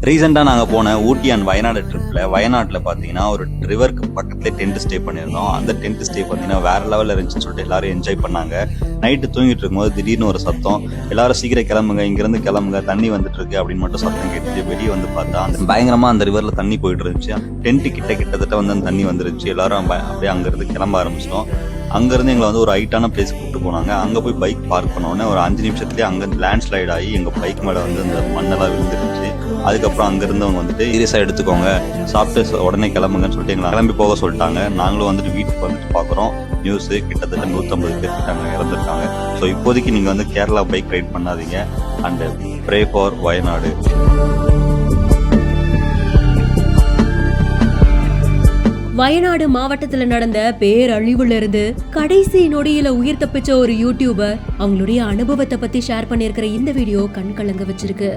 ரீசெண்டாக நாங்கள் போன ஊட்டி அண்ட் வயநாடு ட்ரிப்பில் வயநாட்டில் பார்த்தீங்கன்னா ஒரு ரிவருக்கு பக்கத்துலேயே டென்ட் ஸ்டே பண்ணியிருந்தோம். அந்த டென்ட் ஸ்டே பார்த்தீங்கன்னா வேறு லெவலில் இருந்துச்சுன்னு சொல்லிட்டு எல்லாரும் என்ஜாய் பண்ணாங்க. நைட்டு தூங்கிட்டு இருக்கும்போது திடீர்னு ஒரு சத்தம், எல்லாரும் சீக்கிரம் கிளம்புங்க, இங்கேருந்து கிளம்புங்க, தண்ணி வந்துட்டு இருக்கு அப்படின்னு மட்டும் சத்தம் கேட்டுட்டு வெளியே வந்து பார்த்தா அந்த பயங்கரமாக அந்த ரிவரில் தண்ணி போயிட்டு இருந்துச்சு. டென்ட்டு கிட்டத்தட்ட வந்து அந்த தண்ணி வந்துருச்சு. எல்லாரும் அப்படியே அங்கேருந்து கிளம்ப ஆரம்பிச்சிட்டோம். அங்கேருந்து எங்களை வந்து ஒரு ஹைட்டான பிளேஸ் கூப்பிட்டு போனாங்க. அங்கே போய் பைக் பார்க் பண்ணோன்னே ஒரு 5 நிமிஷத்துலேயே அங்கே லேண்ட் ஸ்லைட் ஆகி எங்கள் பைக் மேலே வந்து அந்த மண்ணெல்லாம் விழுந்துருச்சு. அதுக்கப்புறம் அங்கேருந்து அவங்க வந்துட்டு சீரியஸாக எடுத்துக்கோங்க, சாப்பிட்டு உடனே கிளம்புங்கன்னு சொல்லிட்டு எங்களை கிளம்பி போக சொல்லிட்டாங்க. நாங்களும் வந்துட்டு வீட்டுக்கு வந்துட்டு பார்க்குறோம் நியூஸு, கிட்டத்தட்ட 150 பேர் அங்கே இறந்துருக்காங்க. ஸோ இப்போதைக்கு நீங்கள் வந்து கேரளா பைக் ரைட் பண்ணாதீங்க. And pray for Wayanad. Wayanad மாவட்டத்துல நடந்த பேரழிவுல இருந்து கடைசி நொடியில உயிர் தப்பிச்ச ஒரு யூடியூபர் அவங்களுடைய அனுபவத்தை பத்தி ஷேர் பண்ணிருக்கிற இந்த வீடியோ கண் கலங்க வச்சிருக்கு.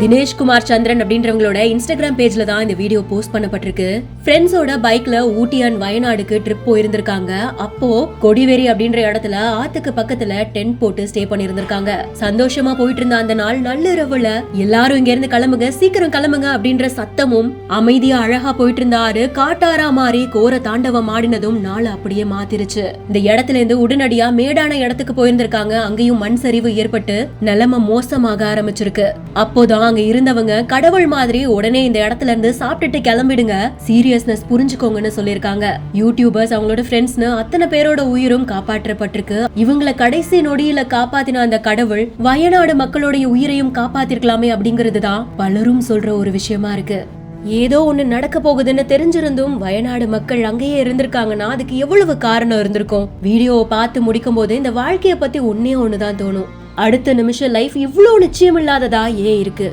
தினேஷ்குமார் சந்திரன் அப்படின்றவங்களோட இன்ஸ்டாகிராம் பேஜ்ல தான் இந்த வீடியோ போஸ்ட் பண்ணப்பட்டிருக்கு. ஃப்ரெண்ட்ஸோட பைக்ல ஊட்டி அண்ட் வயநாடுக்கு ட்ரிப் போயிருந்திருக்காங்க. அப்போ கொடிவேரி அப்படின்ற இடத்துல ஆத்துக்கு பக்கத்துல டென்ட் போட்டு ஸ்டே பண்ணிருந்திருக்காங்க. சந்தோஷமா போயிட்டு இருந்த அந்த நாள் நள்ளிரவுல எல்லாரும் இங்க இருந்து கிளம்புங்க, சீக்கிரம் கிளம்புங்க அப்படின்ற சத்தமும் அமைதியா அழகா போயிட்டு இருந்த ஆறு காட்டாரா மாறி கோர தாண்டவம் ஆடினதும் நாள் அப்படியே மாத்திருச்சு. இந்த இடத்துல இருந்து உடனடியா மேடான இடத்துக்கு போயிருந்திருக்காங்க. அங்கேயும் மண் சரிவு ஏற்பட்டு நிலைமை மோசமாக ஆரம்பிச்சிருக்கு. அப்போதான் அங்க இருந்தவங்க கடவுள் மாதிரி உடனே இந்த இடத்துல இருந்து சாப்பிட்டுட்டு கிளம்பிடுங்க, சீரியஸ்னஸ் புரிஞ்சுக்கோங்கன்னு சொல்லிருக்காங்க. யூடியூபர்ஸ் அவங்களோட ஃப்ரெண்ட்ஸ்னு அத்தனை பேரோட உயிரும் காப்பாற்றப்பட்டிருக்கு. இவங்களை கடைசி நொடியில காப்பாத்தின அந்த கடவுள் வயநாடு மக்களுடைய உயிரையும் காப்பாத்திருக்கலாமே அப்படிங்கிறது தான் பலரும் சொல்ற ஒரு விஷயமா இருக்கு. ஏதோ ஒண்ணு நடக்க போகுதுன்னு தெரிஞ்சிருந்தும் வயநாடு மக்கள் அங்கேயே இருந்திருக்காங்கன்னா அதுக்கு எவ்வளவு காரணம் இருந்திருக்கும். வீடியோவை பார்த்து முடிக்கும் போது இந்த வாழ்க்கைய பத்தி ஒன்னே ஒண்ணுதான் தோணும், அடுத்த நிமிஷம் லைஃப் இவ்ளோ நிச்சயம் இல்லாததா ஏன் இருக்கு.